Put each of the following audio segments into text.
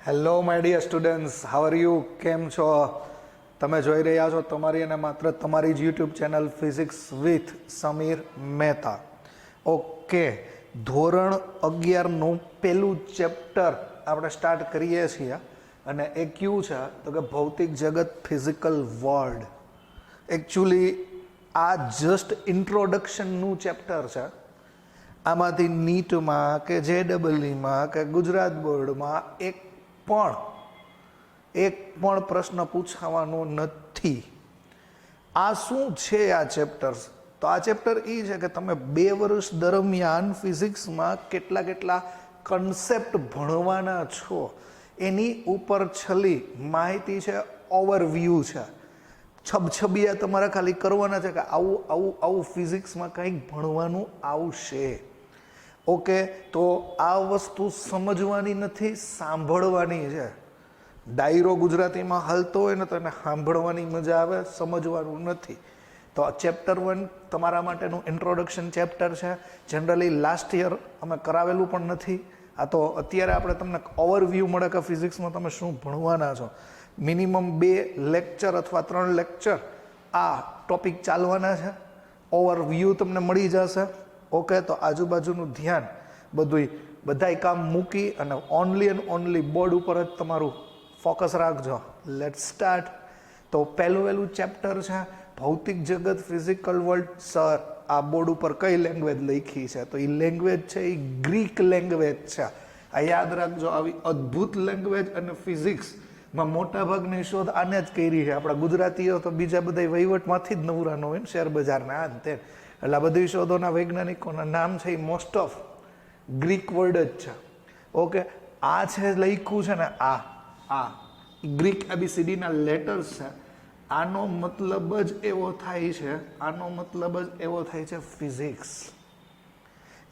Hello my dear students, how are you? કેમ છો? તમે જોઈ રહ્યા છો તમારી અને માત્ર તમારી જ YouTube channel physics with Sameer Mehta. Okay, ધોરણ 11નું પહેલું ચેપ્ટર આપણે સ્ટાર્ટ કરીએ છીએ અને એ કયું છે તો કે ભૌતિક જગત, ફિઝિકલ વર્લ્ડ. એકચ્યુઅલી આ જસ્ટ ઇન્ટ્રોડક્શનનું ચેપ્ટર છે. આમાંથી નીટમાં કે JEEમાં કે ગુજરાત બોર્ડમાં એક પણ પ્રશ્ન પૂછાવાનો નથી. આ શું છે આ ચેપ્ટર્સ? તો આ ચેપ્ટર એ છે કે તમે 2 વર્ષ દરમિયાન ફિઝિક્સમાં કેટલા કન્સેપ્ટ ભણવાના છો એની ઉપર છલી માહિતી છે, ઓવરવ્યૂ છે, છબછબિયા તમારે ખાલી કરવાના છે કે આવું ફિઝિક્સમાં કંઈક ભણવાનું આવશે. ઓકે, તો આ વસ્તુ સમજવાની નથી, સાંભળવાની છે. ડાયરો ગુજરાતીમાં હાલતો હોય ને તો એને સાંભળવાની મજા આવે, સમજવાનું નથી. તો આ ચેપ્ટર 1 તમારા માટેનું ઇન્ટ્રોડક્શન ચેપ્ટર છે. જનરલી લાસ્ટ યર અમે કરાવેલું પણ નથી. આ તો અત્યારે આપણે તમને ઓવરવ્યૂ મળે કે ફિઝિક્સમાં તમે શું ભણવાના છો. મિનિમમ 2 લેક્ચર અથવા 3 લેક્ચર આ ટોપિક ચાલવાના છે. ઓવરવ્યૂ તમને મળી જશે. ઓકે, તો આજુબાજુનું ધ્યાન બધાય કામ મૂકી અને ઓનલી એન્ડ ઓનલી બોર્ડ ઉપર જ તમારું ફોકસ રાખજો. Late start. તો પહેલું ચેપ્ટર છે ભૌતિક જગત, ફિઝિકલ વર્લ્ડ. સર, આ બોર્ડ ઉપર કઈ લેંગ્વેજ લખી છે? તો એ લેંગ્વેજ છે એ ગ્રીક લેંગ્વેજ છે. આ યાદ રાખજો. આવી અદ્ભુત લેંગ્વેજ અને ફિઝિક્સમાં મોટાભાગની શોધ આને જ કરી છે. આપણા ગુજરાતીઓ તો બીજા બધા વહીવટમાંથી જ નવરા ન હોય ને, શેર બજારના આ તે. એટલે આ બધી શોધોના વૈજ્ઞાનિકોના નામ છે એ મોસ્ટ ઓફ ગ્રીક વર્ડ જ છે. ઓકે, આ છે લખ્યું છે ને, આ ગ્રીક ABCDના લેટર્સ છે. આનો મતલબ જ એવો થાય છે ફિઝિક્સ.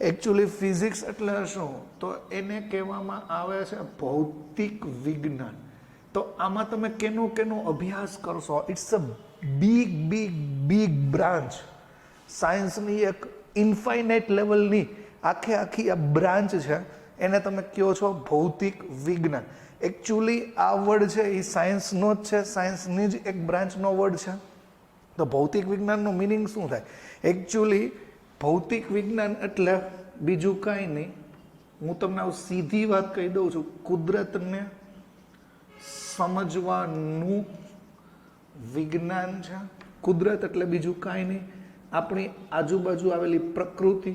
એકચ્યુઅલી ફિઝિક્સ એટલે શું? તો એને કહેવામાં આવે છે ભૌતિક વિજ્ઞાન. તો આમાં તમે કેનો અભ્યાસ કરશો? It's a big branch. સાયન્સની એક ઇન્ફાઇનાઇટ લેવલની આખી આ બ્રાન્ચ છે, એને તમે કહો છો ભૌતિક વિજ્ઞાન. એકચ્યુઅલી આ વર્ડ છે એ સાયન્સનો જ છે, સાયન્સની જ એક બ્રાન્ચનો વર્ડ છે. તો ભૌતિક વિજ્ઞાનનું મિનિંગ શું થાય? એકચ્યુઅલી ભૌતિક વિજ્ઞાન એટલે બીજું કાંઈ નહીં. હું તમને સીધી વાત કહી દઉં છું. કુદરતને સમજવાનું વિજ્ઞાન છે. કુદરત એટલે બીજું કાંઈ નહીં, આપણી આજુબાજુ આવેલી પ્રકૃતિ,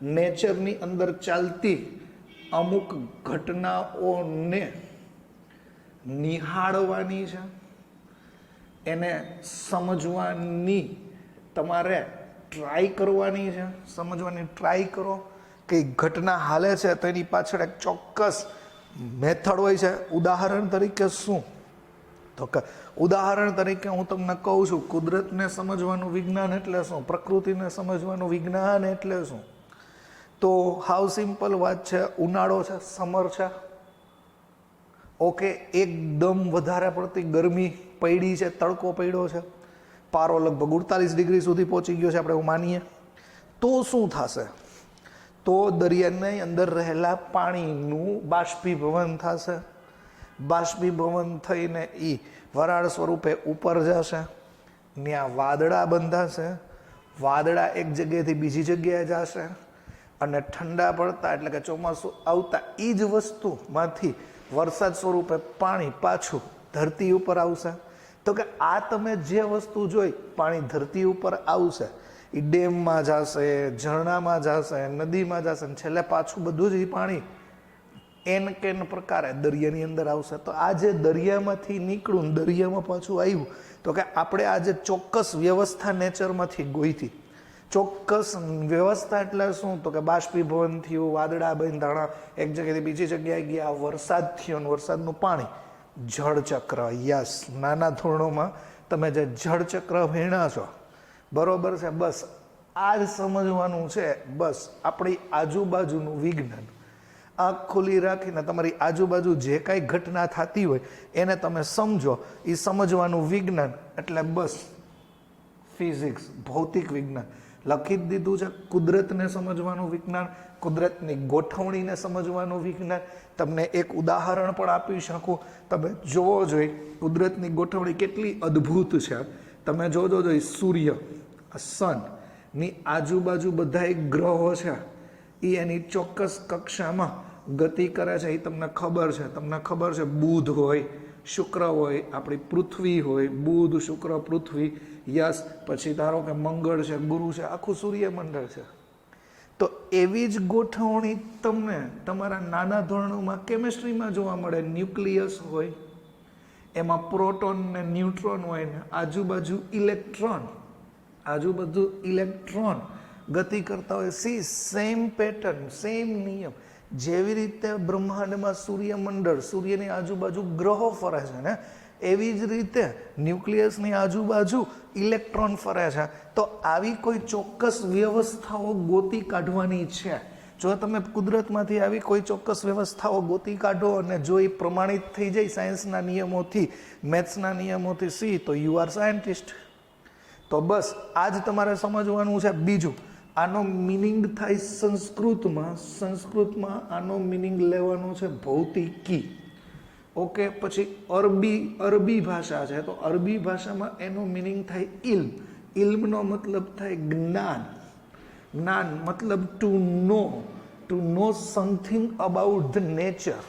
નેચરની અંદર ચાલતી અમુક ઘટનાઓને નિહાળવાની છે, એને સમજવાની તમારે ટ્રાય કરવાની છે. સમજવાની ટ્રાય કરો કે ઘટના હાલે છે તો એની પાછળ એક ચોક્કસ મેથડ હોય છે. ઉદાહરણ તરીકે શું? તો કે ઉદાહરણ તરીકે હું તમને કહું છું, કુદરતને સમજવાનું વિજ્ઞાન એટલે શું? પ્રકૃતિને સમજવાનું વિજ્ઞાન એટલે શું? તો હાવ સિમ્પલ વાત છે. ઉનાળો છે, સમર છે. ઓકે, એકદમ વધારે પડતી ગરમી પડી છે, તડકો પડ્યો છે, પારો લગભગ 48 ડિગ્રી સુધી પહોંચી ગયો છે આપણે એવું માનીએ. તો શું થશે? તો દરિયાની અંદર રહેલા પાણીનું બાષ્પીભવન થશે. બાષ્પીભવન થઈને એ વરાળ સ્વરૂપે ઉપર જશે. ત્યાં વાદળા બંધાશે. વાદળા એક જગ્યાએથી બીજી જગ્યાએ જશે અને ઠંડા પડતા એટલે કે ચોમાસું આવતા એ જ વસ્તુમાંથી વરસાદ સ્વરૂપે પાણી પાછું ધરતી ઉપર આવશે. તો કે આ તમે જે વસ્તુ જોઈ, પાણી ધરતી ઉપર આવશે, એ ડેમમાં જશે, ઝરણામાં જશે, નદીમાં જશે અને છેલ્લે પાછું બધું જ એ પાણી કેન પ્રકારે દરિયાની અંદર આવશે. તો આ જે દરિયામાંથી નીકળ્યું, દરિયામાં પાછું આવ્યું, તો કે આપણે આ જે ચોક્કસ વ્યવસ્થા નેચરમાંથી ગોઈતી. ચોક્કસ વ્યવસ્થા એટલે શું? તો કે બાષ્પીભવન થયું, વાદળા બંધાણા, એક જગ્યાએથી બીજી જગ્યાએ ગયા, વરસાદ થયો અને વરસાદનું પાણી, જળચક્ર. યસ, નાના ધોરણોમાં તમે જે જળચક્ર ભણ્યા છો, બરોબર છે. બસ આ જ સમજવાનું છે. બસ આપણી આજુબાજુનું વિજ્ઞાન. આંખ ખુલ્લી રાખીને તમારી આજુબાજુ જે કાંઈ ઘટના થતી હોય એને તમે સમજો. એ સમજવાનું વિજ્ઞાન એટલે બસ ફિઝિક્સ, ભૌતિક વિજ્ઞાન. લખી જ દીધું છે. કુદરતને સમજવાનું વિજ્ઞાન, કુદરતની ગોઠવણીને સમજવાનું વિજ્ઞાન. તમને એક ઉદાહરણ પણ આપી શકું, તમે જોવો જોઈએ કુદરતની ગોઠવણી કેટલી અદ્ભુત છે. તમે જોજો જોઈએ સૂર્ય, સનની આજુબાજુ બધા ગ્રહો છે એ એની ચોક્કસ કક્ષામાં ગતિ કરે છે. એ તમને ખબર છે બુધ હોય, શુક્ર હોય, આપણી પૃથ્વી હોય, બુધ શુક્ર પૃથ્વી, યસ, પછી ધારો કે મંગળ છે, ગુરુ છે, આખું સૂર્યમંડળ છે. તો એવી જ ગોઠવણી તમને તમારા નાના ધોરણોમાં કેમિસ્ટ્રીમાં જોવા મળે. ન્યુક્લિયસ હોય, એમાં પ્રોટોન ને ન્યુટ્રોન હોય ને આજુબાજુ ઇલેક્ટ્રોન ગતિ કરતા હોય. સેમ પેટર્ન, સેમ નિયમ. જેવી રીતે બ્રહ્માંડમાં સૂર્યમંડળ, સૂર્યની આજુબાજુ ગ્રહો ફરે છે ને, એવી જ રીતે ન્યુક્લિયસની આજુબાજુ ઇલેક્ટ્રોન ફરે છે. તો આવી કોઈ ચોક્કસ વ્યવસ્થાઓ ગોતી કાઢવાની છે. જો તમે કુદરતમાંથી આવી કોઈ ચોક્કસ વ્યવસ્થાઓ ગોતી કાઢો અને જો એ પ્રમાણિત થઈ જાય સાયન્સના નિયમોથી, મેથ્સના નિયમોથી, તો યુ આર સાયન્ટિસ્ટ. તો બસ આ જ તમારે સમજવાનું છે. બીજું, આનો મિનિંગ થાય સંસ્કૃતમાં આનો મિનિંગ લેવાનો છે ભૌતિકી. ઓકે, પછી અરબી ભાષા છે, તો અરબી ભાષામાં એનો મિનિંગ થાય ઇલ્મ. ઇલ્મનો મતલબ થાય જ્ઞાન. જ્ઞાન મતલબ to know something about the nature.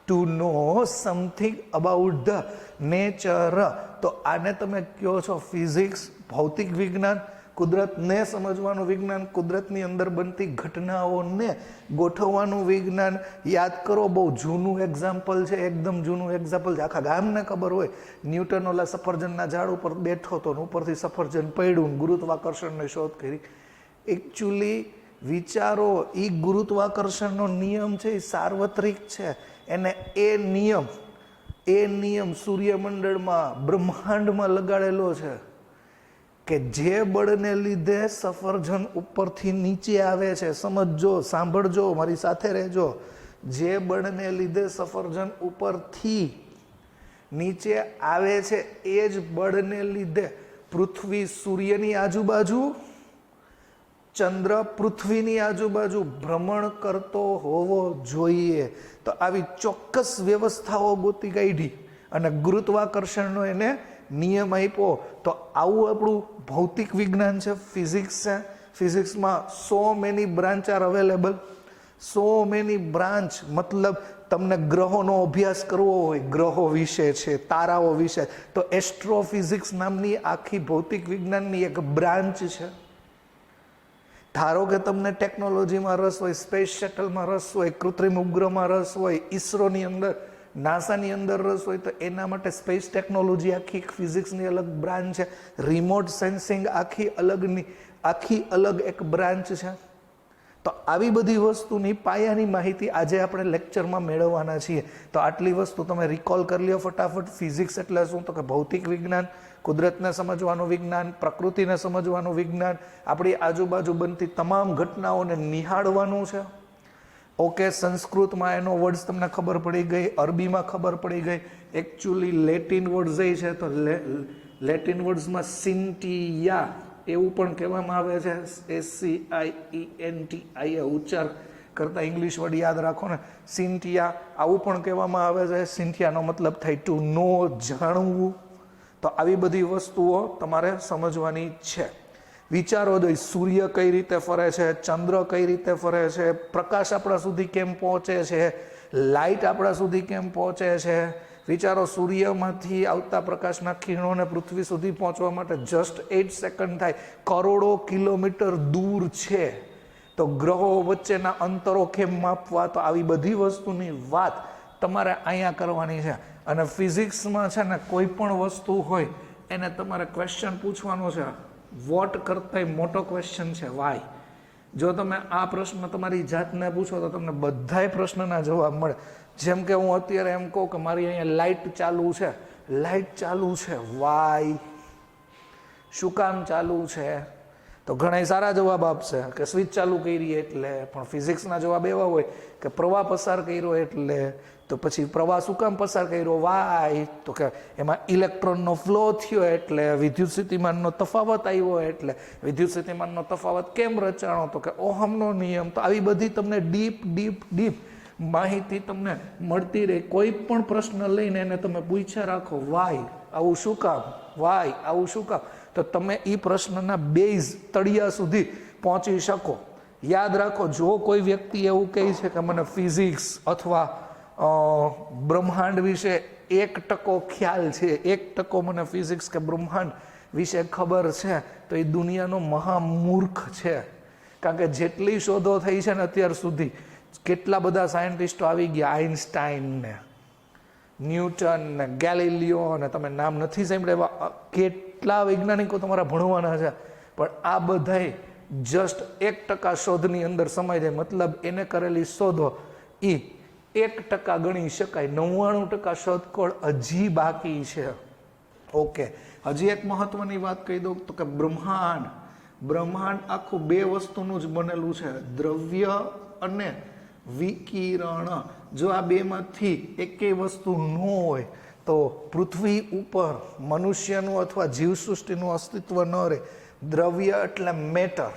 To know something about the nature. તો આને તમે કહો છો ફિઝિક્સ, ભૌતિક વિજ્ઞાન. કુદરતને સમજવાનું વિજ્ઞાન, કુદરતની અંદર બનતી ઘટનાઓને ગોઠવવાનું વિજ્ઞાન. યાદ કરો, બહુ જૂનું એક્ઝામ્પલ છે, એકદમ જૂનું એક્ઝામ્પલ છે, આખા ગામને ખબર હોય. ન્યૂટન ઓલા સફરજનના ઝાડ ઉપર બેઠો હતો, ઉપરથી સફરજન પડ્યું, ગુરુત્વાકર્ષણની શોધ કરી. એકચ્યુઅલી વિચારો, એ ગુરુત્વાકર્ષણનો નિયમ છે એ સાર્વત્રિક છે. એને એ નિયમ સૂર્યમંડળમાં, બ્રહ્માંડમાં લગાડેલો છે કે જે બળને લીધે સફરજન ઉપરથી નીચે આવે છે. સમજજો, સાંભળજો, મારી સાથે રહેજો. જે બળને લીધે સફરજન ઉપરથી નીચે આવે છે એ જ બળને લીધે પૃથ્વી સૂર્યની આજુબાજુ, ચંદ્ર પૃથ્વીની આજુબાજુ ભ્રમણ કરતો હોવો જોઈએ. તો આવી ચોક્કસ વ્યવસ્થાઓ ગોતી કાઢી અને ગુરુત્વાકર્ષણનો એને નિયમ આપ્યો. તો આવું આપણું ભૌતિક વિજ્ઞાન છે, ફિઝિક્સ છે. ફિઝિક્સમાં so many branch are available. So many branch મતલબ તમને ગ્રહોનો અભ્યાસ કરવો હોય, ગ્રહો વિશે છે, તારાઓ વિશે, તો એસ્ટ્રોફિઝિક્સ નામની આખી ભૌતિક વિજ્ઞાનની એક બ્રાન્ચ છે. ધારો કે તમને ટેકનોલોજીમાં રસ હોય, સ્પેસ શટલમાં રસ હોય, કૃત્રિમ ઉપગ્રહમાં રસ હોય, ઈસરોની અંદર, નાસાની અંદર રસ હોય, તો એના માટે સ્પેસ ટેકનોલોજી આખી ફિઝિક્સની અલગ બ્રાન્ચ છે. રિમોટ સેન્સિંગ આખી અલગ એક બ્રાન્ચ છે. તો આવી બધી વસ્તુની પાયાની માહિતી આજે આપણે લેક્ચરમાં મેળવવાના છીએ. તો આટલી વસ્તુ તમે રિકોલ કરી લ્યો ફટાફટ. ફિઝિક્સ એટલે શું? તો કે ભૌતિક વિજ્ઞાન, કુદરતને સમજવાનું વિજ્ઞાન, પ્રકૃતિને સમજવાનું વિજ્ઞાન, આપણી આજુબાજુ બનતી તમામ ઘટનાઓને નિહાળવાનું છે. ઓકે, સંસ્કૃતમાં એનો વર્ડ્સ તમને ખબર પડી ગઈ, અરબીમાં ખબર પડી ગઈ. એકચ્યુઅલી લેટિન વર્ડ્સ એ છે, તો લેટિન વર્ડ્સમાં સિન્ટિયા એવું પણ કહેવામાં આવે છે. SCIENTIA ઉચ્ચાર કરતા ઇંગ્લિશ વર્ડ યાદ રાખો ને, સિન્ટિયા આવું પણ કહેવામાં આવે છે. સિન્ટિયાનો મતલબ થાય ટુ નો, જાણવું. તો આવી બધી વસ્તુઓ તમારે સમજવાની છે. વિચારો જોઈએ, સૂર્ય કઈ રીતે ફરે છે, ચંદ્ર કઈ રીતે ફરે છે, પ્રકાશ આપણા સુધી કેમ પહોંચે છે, લાઇટ આપણા સુધી કેમ પહોંચે છે. વિચારો, સૂર્યમાંથી આવતા પ્રકાશના કિરણોને પૃથ્વી સુધી પહોંચવા માટે જસ્ટ 8 સેકન્ડ થાય. કરોડો કિલોમીટર દૂર છે. તો ગ્રહો વચ્ચેના અંતરો કેમ માપવા? તો આવી બધી વસ્તુની વાત તમારે અહીંયા કરવાની છે. અને ફિઝિક્સમાં છે ને, કોઈ પણ વસ્તુ હોય એને તમારે ક્વેશ્ચન પૂછવાનો છે. વોટ કરતાંય મોટો ક્વેશ્ચન છે વાય. જો તમે આ પ્રશ્ન તમારી જાતને પૂછો તો તમને બધાય પ્રશ્નના જવાબ મળે. જેમ કે હું અત્યારે એમ કહું કે મારી અહીંયા લાઇટ ચાલુ છે વાય, શું કામ ચાલુ છે? તો ઘણા સારા જવાબ આપશે કે સ્વિચ ચાલુ કરી એટલે, પણ ફિઝિક્સના જવાબ એવા હોય કે પ્રવાહ પસાર કર્યો એટલે, તો પછી પ્રવાહ શું કામ પસાર કર્યો, વાય, તો કે એમાં ઇલેક્ટ્રોનનો ફ્લો થયો એટલે, વિદ્યુત સ્થિતિમાનનો તફાવત આવ્યો એટલે, વિદ્યુત સ્થિતિમાનનો તફાવત કેમ રચાણો, તો કે ઓહમનો નિયમ. તો આવી બધી તમને ડીપ માહિતી તમને મળતી રહે. કોઈ પણ પ્રશ્ન લઈને એને તમે પૂછ્યા રાખો, વાય આવું શું કામ, વાય આવું શું કામ, તો તમે એ પ્રશ્નના બેઝ તળિયા સુધી પહોંચી શકો. યાદ રાખો, જો કોઈ વ્યક્તિ એવું કહે છે કે મને ફિઝિક્સ અથવા બ્રહ્માંડ વિશે 1% ખ્યાલ છે, 1% મને ફિઝિક્સ કે બ્રહ્માંડ વિશે ખબર છે, તો એ દુનિયાનો મહામૂર્ખ છે. કારણ કે જેટલી શોધો થઈ છે ને અત્યાર સુધી, કેટલા બધા સાયન્ટિસ્ટો આવી ગયા, આઇન્સ્ટાઈન ને ન્યૂટન ને ગેલિલિયો ને, તમે નામ નથી સાંભળ્યા એવા કેટલા વૈજ્ઞાનિકો તમારા ભણવાના છે, પણ આ બધાય જસ્ટ 1% શોધની અંદર સમાઈ જાય. મતલબ એને કરેલી શોધો એ 1% ગણી શકાય, 99% શોધખોળ હજી બાકી છે. ઓકે, હજી એક મહત્વની વાત કહી દઉં તો કે બ્રહ્માંડ આખું 2 વસ્તુનું જ બનેલું છે, દ્રવ્ય અને વિકિરણ. જો આ 2માંથી એકેય વસ્તુ ન હોય તો પૃથ્વી ઉપર મનુષ્યનું અથવા જીવસૃષ્ટિનું અસ્તિત્વ ન રહે. દ્રવ્ય એટલે મેટર,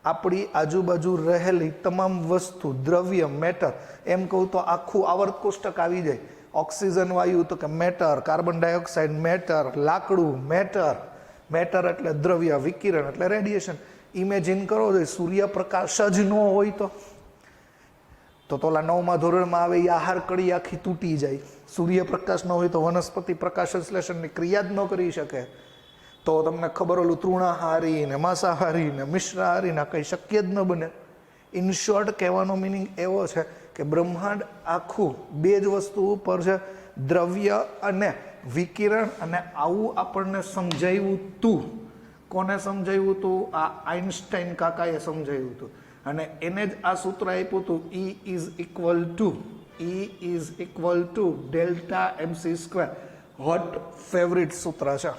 આપણી આજુબાજુ રહેલી તમામ વસ્તુ દ્રવ્ય, મેટર. એમ કહું તો આખું આવર્ત કોષ્ટક આવી જાય. ઓક્સિજન વાયુ તો કે મેટર, કાર્બન ડાયોક્સાઇડ મેટર, લાકડું મેટર એટલે દ્રવ્ય, વિકિરણ એટલે રેડિયેશન. ઇમેજિન કરો, સૂર્યપ્રકાશ જ ન હોય તો ઓલા 9મા ધોરણમાં આવે એ આહાર કડી આખી તૂટી જાય. સૂર્યપ્રકાશ ન હોય તો વનસ્પતિ પ્રકાશ સંશ્લેષણની ક્રિયા જ ન કરી શકે. તો તમને ખબર, ઓલું તૃણાહારી ને માંસાહારી ને મિશ્રાહારી ને કંઈ શક્ય જ ન બને. ઇન શોર્ટ કહેવાનો મિનિંગ એવો છે કે બ્રહ્માંડ આખું 2 જ વસ્તુ ઉપર છે, દ્રવ્ય અને વિકિરણ. અને આવું આપણને સમજાવ્યું તું. કોને સમજાવ્યું તું? આ આઇન્સ્ટાઈન કાકાએ સમજાવ્યું હતું. અને એને જ આ સૂત્ર આપ્યું હતું, E is equal to delta mc². Hot favourite સૂત્ર છે.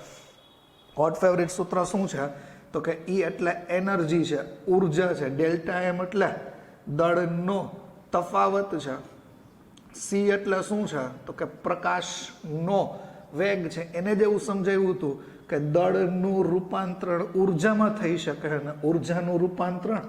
હોટ ફેવરિટ સૂત્ર શું છે? તો કે E એટલે એનર્જી છે, ઉર્જા છે, ડેલ્ટા M એટલે દળનો તફાવત છે, C એટલે શું છે? તો કે પ્રકાશનો વેગ છે. એને જ એવું સમજાવ્યું હતું કે દળનું રૂપાંતરણ ઉર્જામાં થઈ શકે, અને ઉર્જાનું રૂપાંતરણ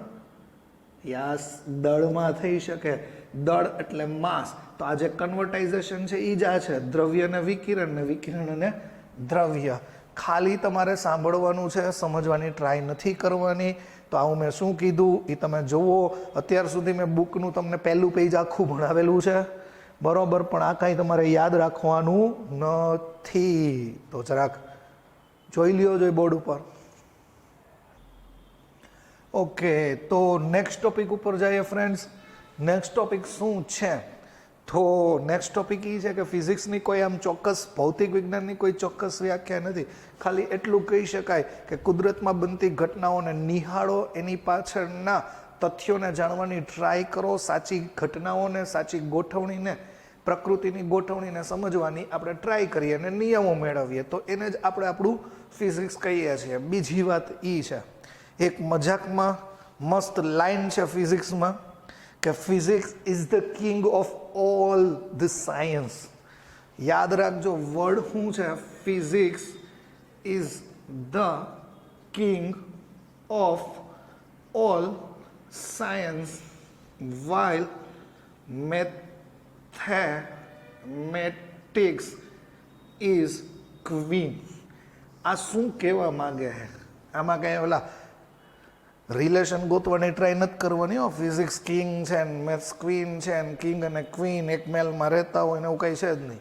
દળમાં થઈ શકે. દળ એટલે માસ. તો આ જે કન્વર્ટાઇઝેશન છે એ જ આ છે, દ્રવ્ય ને વિકિરણ ને વિકિરણ અને દ્રવ્ય. ખાલી તમારે સાંભળવાનું છે, સમજવાની ટ્રાય નથી કરવાની. તો આવું મેં શું કીધું એ તમે જુઓ. અત્યાર સુધી મેં બુકનું તમને પહેલું પેજ આખું ભણાવેલું છે, બરોબર, પણ આ કાંઈ તમારે યાદ રાખવાનું નથી. તો જરાક જોઈ લ્યો જોઈ બોર્ડ ઉપર. ઓકે, તો નેક્સ્ટ ટોપિક ઉપર જઈએ ફ્રેન્ડ્સ. નેક્સ્ટ ટોપિક શું છે? તો નેક્સ્ટ ટોપિક એ છે કે ફિઝિક્સની કોઈ આમ ચોક્કસ, ભૌતિક વિજ્ઞાનની કોઈ ચોક્કસ વ્યાખ્યા નથી. ખાલી એટલું કહી શકાય કે કુદરતમાં બનતી ઘટનાઓને નિહાળો, એની પાછળના તથ્યોને જાણવાની ટ્રાય કરો, સાચી ઘટનાઓને, સાચી ગોઠવણીને, પ્રકૃતિની ગોઠવણીને સમજવાની આપણે ટ્રાય કરીએ અને નિયમો મેળવીએ. તો એને જ આપણે આપણું ફિઝિક્સ કહીએ છીએ. બીજી વાત એ છે, એક મજાકમાં મસ્ત લાઈન છે ફિઝિક્સમાં કે physics is the king of all the science. યાદ રાખજો, વર્ડ શું છે? Physics is the king of all science while mathematics is queen. આ શું કહેવા માંગે છે? આમાં કંઈ ઓલા રિલેશન ગોતવાની ટ્રાય નથી કરવાની હો. ફિઝિક્સ કિંગ છે ને મેથ્સ ક્વીન છે ને કિંગ અને ક્વીન એક મેલમાં રહેતા હોય ને એવું કંઈ છે જ નહીં.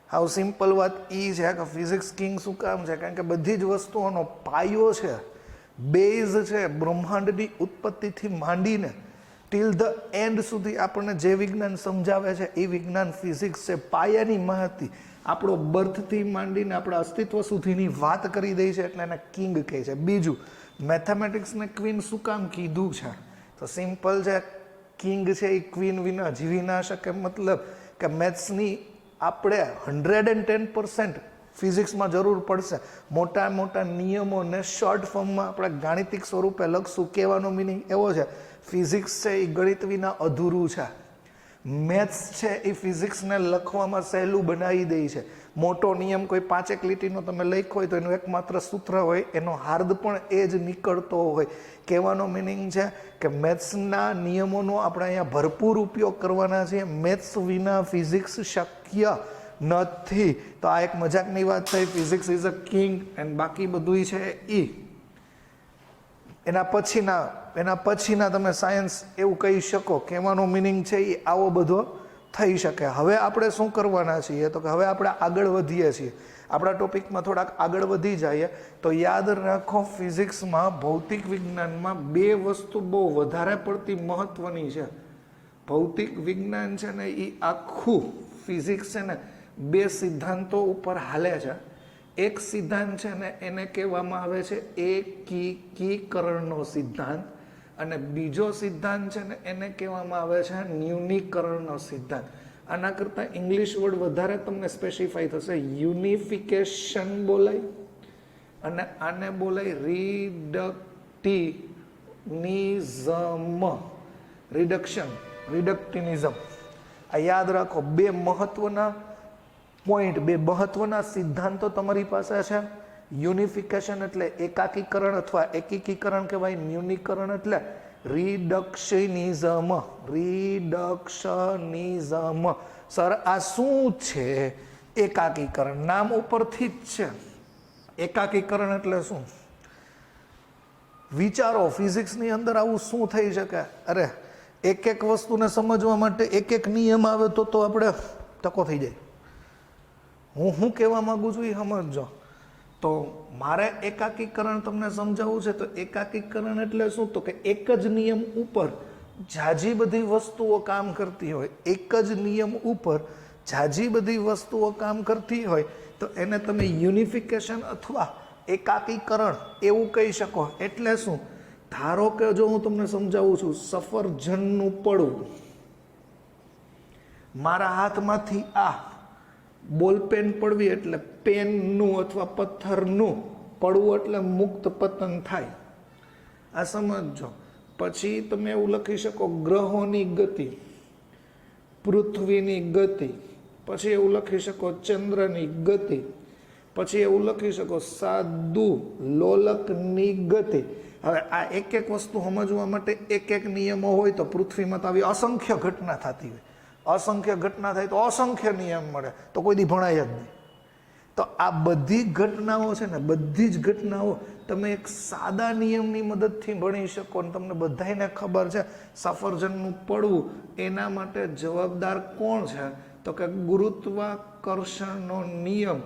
હાવ સિમ્પલ વાત એ છે કે ફિઝિક્સ કિંગ શું કામ છે? કારણ કે બધી જ વસ્તુઓનો પાયો છે, બેઝ છે. બ્રહ્માંડની ઉત્પત્તિથી માંડીને ટિલ ધ એન્ડ સુધી આપણને જે વિજ્ઞાન સમજાવે છે એ વિજ્ઞાન ફિઝિક્સ છે. પાયાની માહિતી આપણો બર્થથી માંડીને આપણા અસ્તિત્વ સુધીની વાત કરી દે છે, એટલે એને કિંગ કહે છે. બીજું, મેથેમેટિક્સને ક્વીન શું કામ કીધું છે? તો સિમ્પલ છે, કિંગ છે એ ક્વીન વિના જીવી ના શકે. મતલબ કે મેથ્સની આપણે 110% ફિઝિક્સમાં જરૂર પડશે. મોટા મોટા નિયમોને શોર્ટ ફોર્મમાં આપણે ગાણિતિક સ્વરૂપે લખશું. કહેવાનો મિનિંગ એવો છે, ફિઝિક્સ છે એ ગણિત વિના અધૂરું છે. મેથ્સ છે એ ફિઝિક્સને લખવામાં સહેલું બનાવી દે છે. મોટો નિયમ કોઈ 5 લીટીનો તમે લખ્યો હોય તો એનું એકમાત્ર સૂત્ર હોય, એનો હાર્દ પણ એ જ નીકળતો હોય. કહેવાનો મિનિંગ છે કે મેથ્સના નિયમોનો આપણે અહીંયા ભરપૂર ઉપયોગ કરવાના છે. મેથ્સ વિના ફિઝિક્સ શક્ય નથી. તો આ એક મજાકની વાત થઈ. Physics is a king and બાકી બધું છે એ એના પછીના તમે સાયન્સ એવું કહી શકો. કહેવાનો મિનિંગ છે એ આવો બધો થઈ શકે. હવે આપણે શું કરવાના છીએ તો કે હવે આપણે આગળ વધીએ છીએ. આપણા ટોપિકમાં થોડાક આગળ વધી જઈએ તો યાદ રાખો, ફિઝિક્સમાં ભૌતિક વિજ્ઞાનમાં 2 વસ્તુ બહુ વધારે પડતી મહત્વની છે. ભૌતિક વિજ્ઞાન છે ને એ આખું ફિઝિક્સ છે ને 2 સિદ્ધાંતો ઉપર હાલે છે. એક સિદ્ધાંત છે ને એને કહેવામાં આવે છે એકીકરણનો સિદ્ધાંત, અને બીજો સિદ્ધાંત છે ને એને કહેવામાં આવે છે ન્યૂનીકરણનો સિદ્ધાંત. આના કરતાં ઇંગ્લિશ વર્ડ વધારે તમને સ્પેસિફાઈ થશે. યુનિફિકેશન બોલાય અને આને બોલાય રિડક્ટિનિઝમ. આ યાદ રાખો. 2 મહત્વના પોઈન્ટ, 2 મહત્વના સિદ્ધાંતો તમારી પાસે છે. યુનિફિકેશન એટલે એકાકીકરણ અથવા એકીકરણ કહેવાય. ન્યૂનીકરણ એટલે રિડક્શનિઝમ. સર આ શું છે? એકાકીકરણ. નામ ઉપરથી જ છે. એકાકીકરણ એટલે શું? વિચારો, ફિઝિક્સની અંદર આવું શું થઈ શકે? અરે એક વસ્તુને સમજવા માટે એક નિયમ આવે તો આપણે ટકો થઈ જાય. હું કહેવા માંગુ છું એ સમજો. તો મારે એકાકીકરણ તમને સમજાવવું છે. તો એકાકીકરણ એટલે શું? તો કે એક જ નિયમ ઉપર ઝાઝી બધી વસ્તુઓ કામ કરતી હોય. એક જ નિયમ ઉપર ઝાઝી બધી વસ્તુઓ કામ કરતી હોય તો એને તમે યુનિફિકેશન અથવા એકાકીકરણ એવું કહી શકો. એટલે શું? ધારો કે જો હું તમને સમજાવું છું, સફરજનનું પડવું, મારા હાથમાંથી આ બોલપેન પડવી એટલે પેનનું અથવા પથ્થરનું પડવું એટલે મુક્ત પતન થાય. આ સમજો. પછી તમે એવું લખી શકો ગ્રહોની ગતિ, પૃથ્વીની ગતિ, પછી એવું લખી શકો ચંદ્રની ગતિ, પછી એવું લખી શકો સાદુ લોલકની ગતિ. હવે આ એક વસ્તુ સમજવા માટે એક નિયમો હોય તો પૃથ્વીમાં તો આવી અસંખ્ય ઘટના થતી હોય. અસંખ્ય ઘટના થાય તો અસંખ્ય નિયમ મળે, તો કોઈ દી ભણાય જ નહીં. તો આ બધી ઘટનાઓ છે ને, બધી જ ઘટનાઓ તમે એક સાદા નિયમની મદદથી ભણી શકો. અને તમને બધાને ખબર છે સફરજનનું પડવું એના માટે જવાબદાર કોણ છે? તો કે ગુરુત્વાકર્ષણનો નિયમ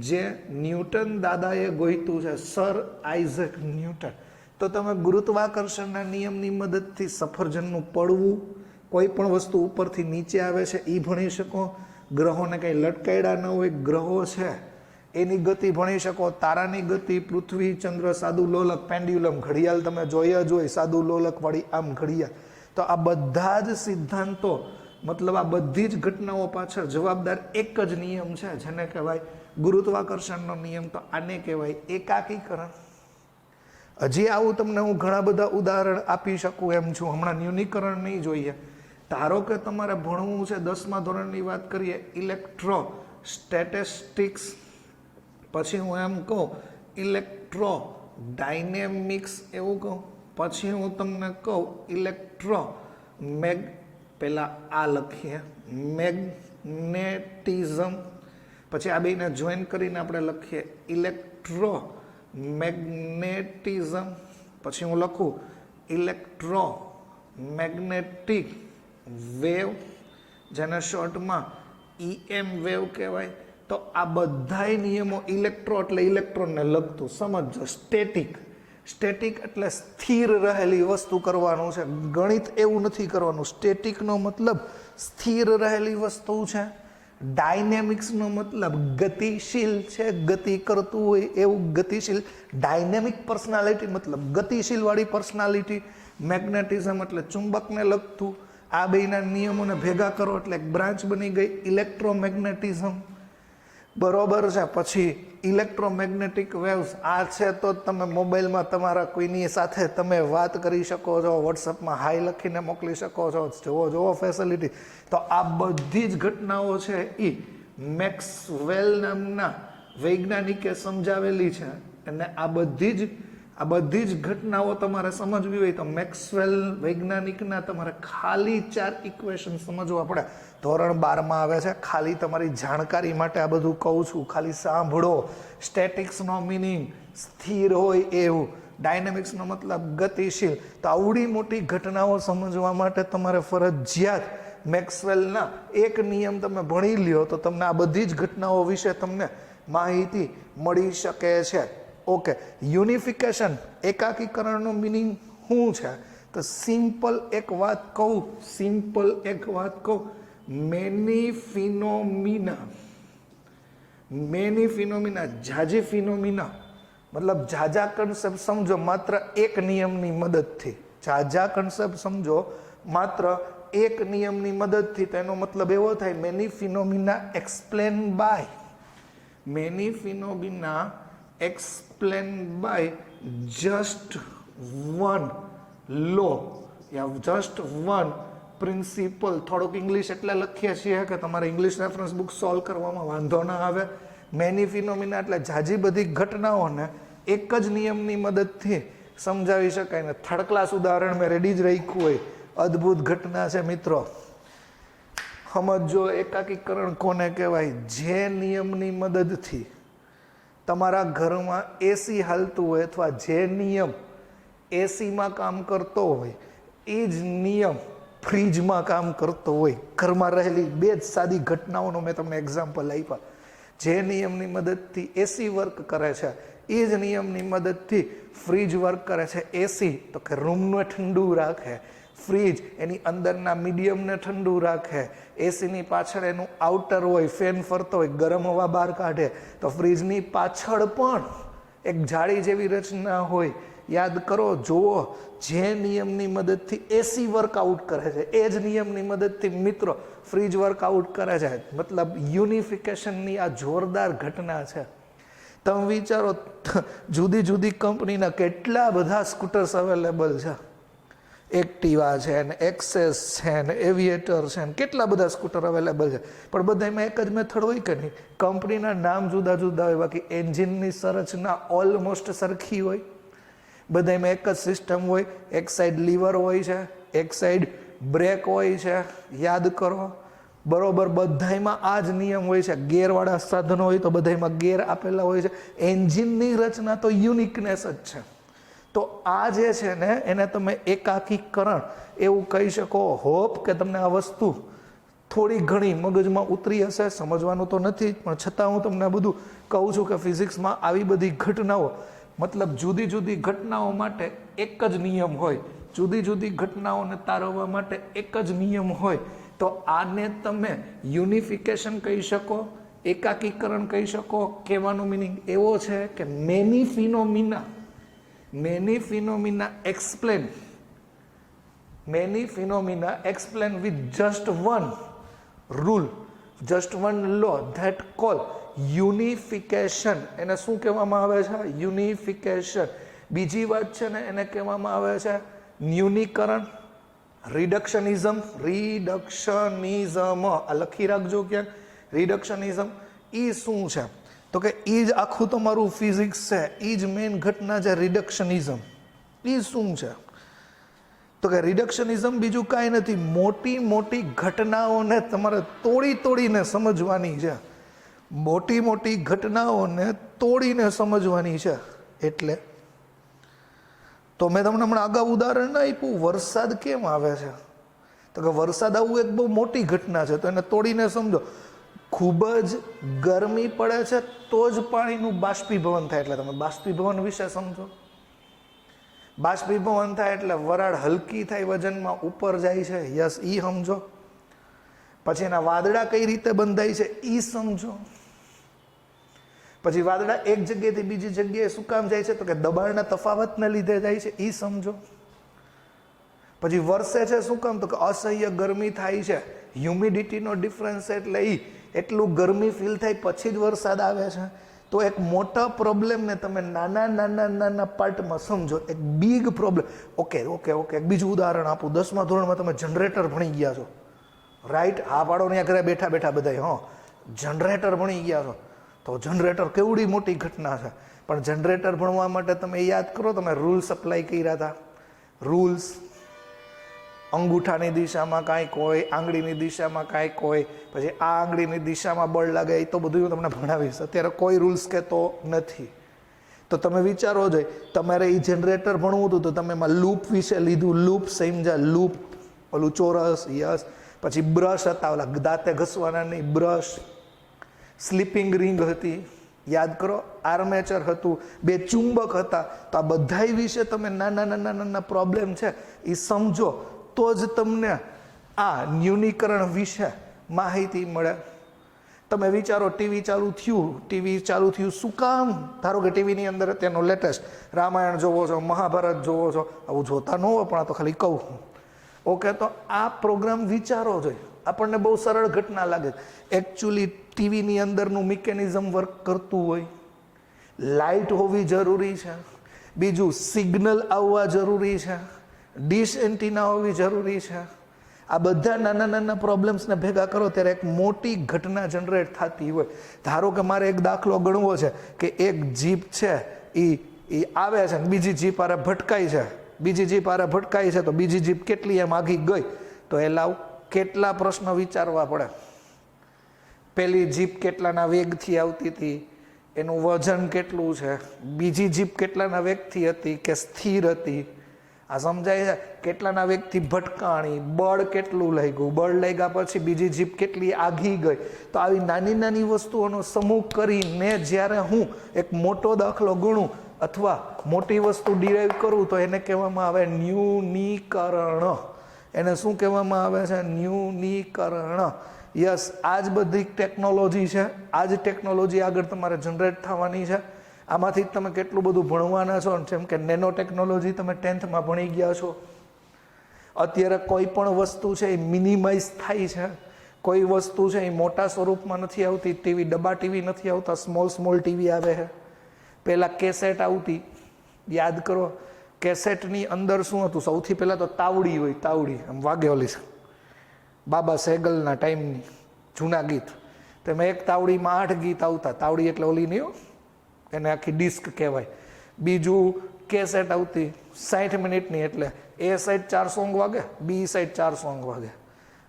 જે ન્યૂટન દાદાએ ગોઈતું છે, સર આઇઝેક ન્યૂટન. તો તમે ગુરુત્વાકર્ષણના નિયમની મદદથી સફરજનનું પડવું, કોઈ પણ વસ્તુ ઉપરથી નીચે આવે છે એ ભણી શકો. ગ્રહોને કંઈ લટકાયડા ન હોય, ગ્રહો છે એની ગતિ ભણી શકો. તારાની ગતિ, પૃથ્વી, ચંદ્ર, સાદુ લોલક, પેન્ડ્યુલમ, ઘડિયાળ તમે જોયા જ હોય, સાદુ લોલક વાળી આમ ઘડિયાળ. તો આ બધા જ સિદ્ધાંતો, મતલબ આ બધી જ ઘટનાઓ પાછળ જવાબદાર એક જ નિયમ છે, જેને કહેવાય ગુરુત્વાકર્ષણનો નિયમ. તો આને કહેવાય એકાકીકરણ. હજી આવું તમને હું ઘણા બધા ઉદાહરણ આપી શકું એમ છું. હમણાં ન્યૂનીકરણ નહીં જોઈએ. ધારો કે તમારે ભણવું છે, 10મા ધોરણની વાત કરીએ, ઇલેક્ટ્રો સ્ટેટિસ્ટિક્સ, પછી હું એમ કહું ઇલેક્ટ્રો ડાયનેમિક્સ એવું કહું, પછી હું તમને કહું ઇલેક્ટ્રો પહેલાં આ લખીએ મેગ્નેટિઝમ, પછી આ બેને જોઈન કરીને આપણે લખીએ ઇલેક્ટ્રો મેગ્નેટિઝમ, પછી હું લખું ઇલેક્ટ્રો મેગ્નેટિક વેવ, જેને શોર્ટમાં EM વેવ કહેવાય. તો આ બધાય નિયમો, ઇલેક્ટ્રો એટલે ઇલેક્ટ્રોનને લગતું. સમજો. સ્ટેટિક એટલે સ્થિર રહેલી વસ્તુ કરવાનું છે. ગણિત એવું નથી કરવાનું. સ્ટેટિકનો મતલબ સ્થિર રહેલી વસ્તુ છે. ડાયનેમિક્સનો મતલબ ગતિશીલ છે, ગતિ કરતું હોય એવું ગતિશીલ. ડાયનેમિક પર્સનાલિટી મતલબ ગતિશીલ વાળી પર્સનાલિટી. મેગ્નેટિઝમ એટલે ચુંબકને લગતું. આ બેના નિયમોને ભેગા કરો એટલે એક બ્રાન્ચ બની ગઈ ઇલેક્ટ્રોમેગ્નેટિઝમ. બરોબર છે. પછી ઇલેક્ટ્રોમેગ્નેટિક વેવ્સ, આ છે તો તમે મોબાઈલમાં તમારા કોઈની સાથે તમે વાત કરી શકો છો, વોટ્સઅપમાં હાઈ લખીને મોકલી શકો છો, જોવો ફેસિલિટી. તો આ બધી જ ઘટનાઓ છે એ મેક્સવેલ નામના વૈજ્ઞાનિકે સમજાવેલી છે. અને આ બધી જ ઘટનાઓ તમારે સમજવી હોય તો મેક્સવેલ વૈજ્ઞાનિકના તમારે ખાલી 4 ઇક્વેશન સમજવા પડે. ધોરણ 12માં આવે છે. ખાલી તમારી જાણકારી માટે આ બધું કહું છું, ખાલી સાંભળો. સ્ટેટિક્સનો મિનિંગ સ્થિર હોય એવું, ડાયનેમિક્સનો મતલબ ગતિશીલ. તો આવડી મોટી ઘટનાઓ સમજવા માટે તમારે ફરજિયાત મેક્સવેલના એક નિયમ તમે ભણી લ્યો તો તમને આ બધી જ ઘટનાઓ વિશે તમને માહિતી મળી શકે છે. ઓકે, યુનિફિકેશન, એકાકીકરણનો મિનિંગ શું છે? તો સિમ્પલ એક વાત કહું, મેની ફિનોમિના, ઝાઝી ફિનોમિના, મતલબ ઝાઝા કન્સેપ્ટ સમજો માત્ર એક નિયમની મદદથી. ઝાઝા કન્સેપ્ટ સમજો માત્ર એક નિયમની મદદથી. તો એનો મતલબ એવો થાય, many phenomena explain by just one law yeah just one principle. થોડુંક ઇંગ્લિશ એટલે લખીએ છીએ કે તમારે ઇંગ્લિશ રેફરન્સ બુક સોલ્વ કરવામાં વાંધો ના આવે. મેની ફિનોમિના એટલે ઝાઝી બધી ઘટનાઓને એક જ નિયમની મદદથી સમજાવી શકાય. ને થર્ડ ક્લાસ ઉદાહરણ મેં રેડી જ રાખ્યું હોય. અદ્ભુત ઘટના છે મિત્રો, સમજો. એકાકીકરણ કોને કહેવાય? જે નિયમની મદદથી તમારા ઘરમાં એસી હાલતું હોય અથવા જે નિયમ એસીમાં કામ કરતો હોય એ જ નિયમ ફ્રીજમાં કામ કરતો હોય. ઘરમાં રહેલી બે જ સાદી ઘટનાઓનો મેં તમને એક્ઝામ્પલ આપ્યા. જે નિયમની મદદથી એસી વર્ક કરે છે એ જ નિયમની મદદથી ફ્રીજ વર્ક કરે છે. એસી તો કે રૂમને ઠંડુ રાખે, ફ્રીજ એની અંદરના મીડિયમને ઠંડુ રાખે, એસીની પાછળ એનું આઉટર હોય, ફેન ફરતો હોય, ગરમ હવા બહાર કાઢે. તો ફ્રીજની પાછળ પણ એક જાળી જેવી રચના હોય. યાદ કરો, જુઓ, જે નિયમની મદદથી એસી વર્કઆઉટ કરે છે એ જ નિયમની મદદથી મિત્રો ફ્રીજ વર્કઆઉટ કરે છે. મતલબ યુનિફિકેશનની આ જોરદાર ઘટના છે. તમે વિચારો, જુદી જુદી કંપનીના કેટલા બધા સ્કૂટર્સ અવેલેબલ છે. એક્ટિવા છે ને, એક્સેસ છે ને, એવિએટર છે ને, કેટલા બધા સ્કૂટર અવેલેબલ છે. પણ બધામાં એક જ મેથડ હોય કે નહીં? કંપનીના નામ જુદા જુદા હોય, બાકી એન્જિનની સંરચના ઓલમોસ્ટ સરખી હોય. બધામાં એક જ સિસ્ટમ હોય. એક સાઈડ લીવર હોય છે, એક સાઈડ બ્રેક હોય છે. યાદ કરો, બરોબર? બધામાં આ જ નિયમ હોય છે. ગેરવાળા સાધનો હોય તો બધામાં ગેર આપેલા હોય છે. એન્જિનની રચના તો યુનિકનેસ જ છે. તો આ જે છે ને એને તમે એકાકીકરણ એવું કહી શકો. હોપ કે તમને આ વસ્તુ થોડી ઘણી મગજમાં ઉતરી હશે. સમજવાનું તો નથી, પણ છતાં હું તમને બધું કહું છું કે ફિઝિક્સમાં આવી બધી ઘટનાઓ, મતલબ જુદી જુદી ઘટનાઓ માટે એક જ નિયમ હોય. જુદી જુદી ઘટનાઓને તારવવા માટે એક જ નિયમ હોય. તો આને તમે યુનિફિકેશન કહી શકો, એકાકીકરણ કહી શકો. કહેવાનો મિનિંગ એવો છે કે many phenomena explain with just one rule, just one law, that call unification. એને શું કહેવામાં આવે છે? યુનિફિકેશન. બીજી વાત છે ને એને કહેવામાં આવે છે ન્યૂનીકરણ, રિડક્શનિઝમ. આ લખી રાખજો ક્યાંક. રિડક્શનિઝમ એ શું છે? તો કે એ જ આખું તમારું ફિઝિક્સ છે. એ જ મેઇન ઘટના છે રિડક્શનિઝમ. એ શું છે? તો કે રિડક્શનિઝમ બીજું કાંઈ નથી, મોટી મોટી ઘટનાઓને તમારે તોડીને સમજવાની છે. મોટી મોટી ઘટનાઓને તોડીને સમજવાની છે. એટલે તો મેં તમને હમણાં અગાઉ ઉદાહરણ ના આપ્યું, વરસાદ કેમ આવે છે? તો કે વરસાદ આવવું એક બહુ મોટી ઘટના છે, તો એને તોડીને સમજો. ખૂબ જ ગરમી પડે છે તો જ પાણીનું બાષ્પીભવન થાય. એટલે તમે બાષ્પીભવન વિશે સમજો. બાષ્પીભવન થાય એટલે વરાળ હલકી થાય, વજનમાં ઉપર જાય છે. યસ, એ સમજો. પછી એના વાદળા કઈ રીતે બંધાય છે એ સમજો. પછી વાદળા એક જગ્યાએથી બીજી જગ્યાએ શું કામ જાય છે? તો કે દબાણના તફાવતને લીધે જાય છે. એ સમજો. પછી વરસે છે શું કામ? તો કે અસહ્ય ગરમી થાય છે. હ્યુમિડિટીનો ડિફરન્સ એટલે એટલું ગરમી ફીલ થાય પછી જ વરસાદ આવે છે. તો એક મોટા પ્રોબ્લેમને તમે નાના નાના નાના પાર્ટમાં સમજો, એક big problem. Okay okay okay એક બીજું ઉદાહરણ આપું. 10મા ધોરણમાં તમે જનરેટર ભણી ગયા છો, રાઈટ? હા પાડો ને ઘરે બેઠા બેઠા બધા. હા, જનરેટર ભણી ગયા છો તો જનરેટર કેવડી મોટી ઘટના છે. પણ જનરેટર ભણવા માટે તમે યાદ કરો, તમે રૂલ્સ અપ્લાય કર્યા હતા. રૂલ્સ, અંગૂઠાની દિશામાં કાંઈક હોય, આંગળીની દિશામાં કાંઈક હોય, પછી આ આંગળીની દિશામાં બળ લાગે, એ તો બધું હું તમને ભણાવીશ. અત્યારે કોઈ રૂલ્સ કહેતો નથી. તો તમે વિચારો જોઈએ, તમારે એ જનરેટર ભણવું હતું તો તમે એમાં લૂપ વિશે લીધું. લૂપ સમજ્યા? લૂપ, ઓલું ચોરસ, યસ. પછી બ્રશ હતા, ઓલા દાંતે ઘસવાના નહીં, બ્રશ. સ્લીપિંગ રિંગ હતી, યાદ કરો. આર્મેચર હતું, 2 ચુંબક હતા. તો આ બધા વિશે તમે નાના નાના નાના પ્રોબ્લેમ છે એ સમજો તો જ તમને આ ન્યૂનીકરણ વિશે માહિતી મળે. તમે વિચારો, ટીવી ચાલુ થયું શું કામ? ધારો કે ટીવીની અંદર તેનો લેટેસ્ટ રામાયણ જોવો છો, મહાભારત જોવો છો. આવું જોતા ન હોય પણ આ તો ખાલી કહું. ઓકે, તો આ પ્રોગ્રામ વિચારો જોઈએ. આપણને બહુ સરળ ઘટના લાગે. એકચ્યુઅલી ટીવીની અંદરનું મિકેનિઝમ વર્ક કરતું હોય. લાઇટ હોવી જરૂરી છે. બીજું સિગ્નલ આવવા જરૂરી છે. ડીશ એન્ટીના હોવી જરૂરી છે. આ બધા નાના નાના પ્રોબ્લેમ્સને ભેગા કરો ત્યારે એક મોટી ઘટના જનરેટ થતી હોય. ધારો કે મારે એક દાખલો ગણવો છે કે એક જીપ છે એ આવે છે ને બીજી જીપ આરે ભટકાઈ છે. બીજી જીપ આરે ભટકાઈ છે તો બીજી જીપ કેટલી એમ આગી ગઈ. તો એ લાવ, કેટલા પ્રશ્નો વિચારવા પડે. પેલી જીપ કેટલાના વેગથી આવતી હતી, એનું વજન કેટલું છે, બીજી જીપ કેટલાના વેગથી હતી કે સ્થિર હતી, આ સમજાય છે? કેટલાના વેગથી ભટકાણી, બળ કેટલું લાગ્યું, બળ લાગ્યા પછી બીજી જીપ કેટલી આગી ગઈ. તો આવી નાની નાની વસ્તુઓનો સમૂહ કરીને જ્યારે હું એક મોટો દાખલો ગણું અથવા મોટી વસ્તુ ડિરાઈવ કરું તો એને કહેવામાં આવે ન્યૂનીકરણ. એને શું કહેવામાં આવે છે? ન્યૂનીકરણ. યસ, આ જ બધી ટેકનોલોજી છે. આ જ ટેકનોલોજી આગળ તમારે જનરેટ થવાની છે. આમાંથી જ તમે કેટલું બધું ભણવાના છો. જેમ કે નેનો ટેકનોલોજી તમે 10થમાં ભણી ગયા છો. અત્યારે કોઈ પણ વસ્તુ છે એ મિનિમાઇઝ થાય છે. કોઈ વસ્તુ છે એ મોટા સ્વરૂપમાં નથી આવતી. ટીવી, ડબ્બા ટીવી નથી આવતા, સ્મોલ ટીવી આવે છે. પહેલાં કેસેટ આવતી, યાદ કરો. કેસેટની અંદર શું હતું? સૌથી પહેલાં તો તાવડી હોય. તાવડી આમ વાગે, ઓલી બાબા સહેગલના ટાઈમની જૂના ગીત. તેમાં એક તાવડીમાં 8 ગીત આવતા. તાવડી એટલે ઓલી નહીં, એને આખી ડિસ્ક કહેવાય. બીજું કેસેટ આવતી 60 મિનિટની, એટલે એ સાઈડ 4 સોંગ વાગે, બી સાઈડ 4 સોંગ વાગે,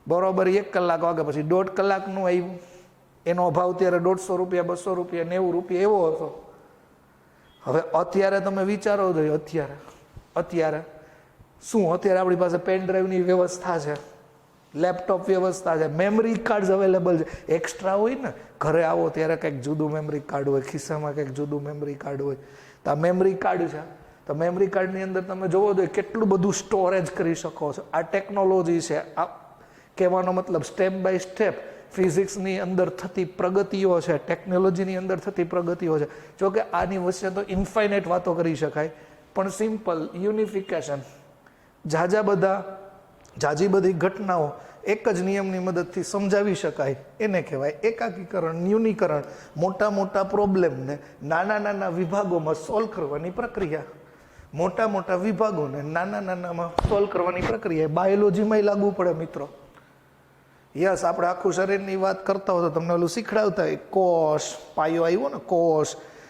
બરોબર 1 કલાક વાગે. પછી 1.5 કલાકનું આવ્યું. એનો ભાવ ત્યારે 150 રૂપિયા, 200 રૂપિયા, 90 રૂપિયા એવો હતો. હવે અત્યારે તમે વિચારો છો, અત્યારે શું? અત્યારે આપણી પાસે પેન ડ્રાઈવની વ્યવસ્થા છે, લેપટોપ વ્યવસ્થા છે, મેમરી કાર્ડ અવેલેબલ છે. એક્સ્ટ્રા હોય ને, ઘરે આવો ત્યારે કંઈક જુદું મેમરી કાર્ડ હોય, ખિસ્સામાં કંઈક જુદું મેમરી કાર્ડ હોય. તો આ મેમરી કાર્ડ છે. તો મેમરી કાર્ડની અંદર તમે જોવો જોઈએ કેટલું બધું સ્ટોરેજ કરી શકો છો. આ ટેકનોલોજી છે. આ કહેવાનો મતલબ સ્ટેપ બાય સ્ટેપ ફિઝિક્સની અંદર થતી પ્રગતિઓ છે, ટેકનોલોજીની અંદર થતી પ્રગતિઓ છે. જોકે આની વચ્ચે તો ઇન્ફાઇનાઇટ વાતો કરી શકાય, પણ સિમ્પલ યુનિફિકેશન, જાજી બધી ઘટનાઓ એક જ નિયમની મદદથી સમજાવી શકાય, એને કહેવાય એકાકીકરણ, ન્યૂનીકરણ. મોટા પ્રોબ્લેમને નાના નાના વિભાગોમાં સોલ્વ કરવાની પ્રક્રિયા. મોટા વિભાગોને નાનામાં સોલ્વ કરવાની પ્રક્રિયા બાયોલોજીમાં લાગુ પડે મિત્રો. યસ, આપણે આખું શરીરની વાત કરતા હોય તો તમને ઓલું શીખડાવતા હોય, કોષ, પાયો આવ્યો ને,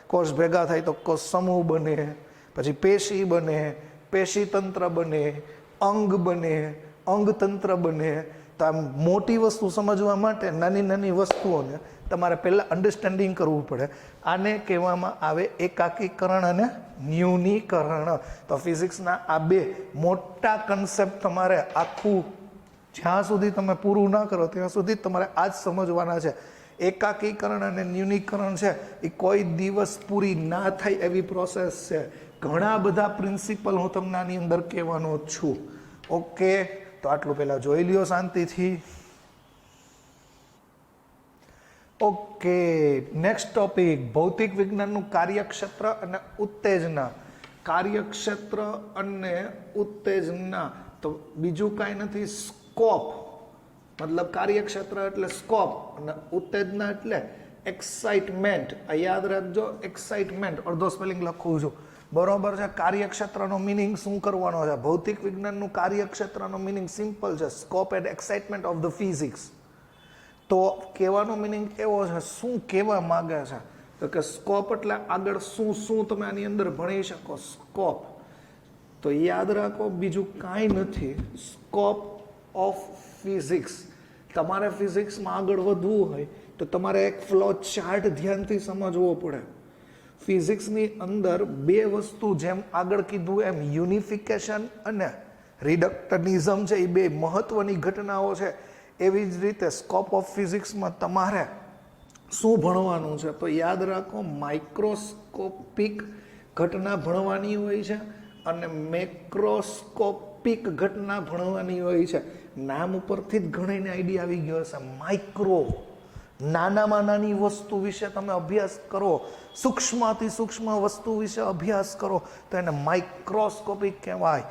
કોષ ભેગા થાય તો કોષ સમૂહ બને, પછી પેશી બને, પેશી તંત્ર બને, અંગ બને, અંગતંત્ર બને. તો આમ મોટી વસ્તુ સમજવા માટે નાની વસ્તુઓને તમારે પહેલાં અન્ડરસ્ટેન્ડિંગ કરવું પડે. આને કહેવામાં આવે એકાકીકરણ અને ન્યૂનીકરણ. તો ફિઝિક્સના આ 2 મોટા કન્સેપ્ટ તમારે આખું જ્યાં સુધી તમે પૂરું ના કરો ત્યાં સુધી તમારે આ જ સમજવાના છે. એકાકીકરણ અને ન્યૂનીકરણ છે એ કોઈ દિવસ પૂરી ના થાય એવી પ્રોસેસ છે. ઘણા બધા પ્રિન્સિપલ હું તમને આની અંદર કહેવાનો છું. ઓકે, તો આટલું પહેલાં જોઈ લ્યો શાંતિથી. ઓકે, નેક્સ્ટ ટોપિક, ભૌતિક વિજ્ઞાનનું કાર્યક્ષેત્ર અને ઉત્તેજના. કાર્યક્ષેત્ર અને ઉત્તેજના તો બીજું કાંઈ નથી, સ્કોપ. મતલબ કાર્યક્ષેત્ર એટલે સ્કોપ અને ઉત્તેજના એટલે એક્સાઇટમેન્ટ. આ યાદ રાખજો, એક્સાઇટમેન્ટ. અડધો સ્પેલિંગ લખું છું, બરોબર છે. કાર્યક્ષેત્રનો મિનિંગ શું કરવાનો છે? ભૌતિક વિજ્ઞાનનું કાર્યક્ષેત્રનો મિનિંગ સિમ્પલ છે, scope and excitement of the physics. તો કહેવાનો મિનિંગ એવો છે, શું કહેવા માગે છે? તો કે સ્કોપ એટલે આગળ શું શું તમે આની અંદર ભણી શકો. સ્કોપ તો યાદ રાખો, બીજું કાંઈ નથી. Scope of physics. તમારે ફિઝિક્સમાં આગળ વધવું હોય તો તમારે એક ફ્લો ચાર્ટ ધ્યાનથી સમજવો પડે. ફિઝિક્સની અંદર બે વસ્તુ, જેમ આગળ કીધું એમ યુનિફિકેશન અને રિડક્ટનિઝમ છે, એ બે મહત્વની ઘટનાઓ છે. એવી જ રીતે સ્કોપ ઓફ ફિઝિક્સમાં તમારે શું ભણવાનું છે? તો યાદ રાખો, માઇક્રોસ્કોપિક ઘટના ભણવાની હોય છે અને મેક્રોસ્કોપિક ઘટના ભણવાની હોય છે. નામ ઉપરથી જ ઘણીને આઈડિયા આવી ગયો હશે. માઇક્રો, નાનામાં નાની વસ્તુ વિશે તમે અભ્યાસ કરો, સૂક્ષ્મથી સૂક્ષ્મ વસ્તુ વિશે અભ્યાસ કરો તો એને માઇક્રોસ્કોપિક કહેવાય.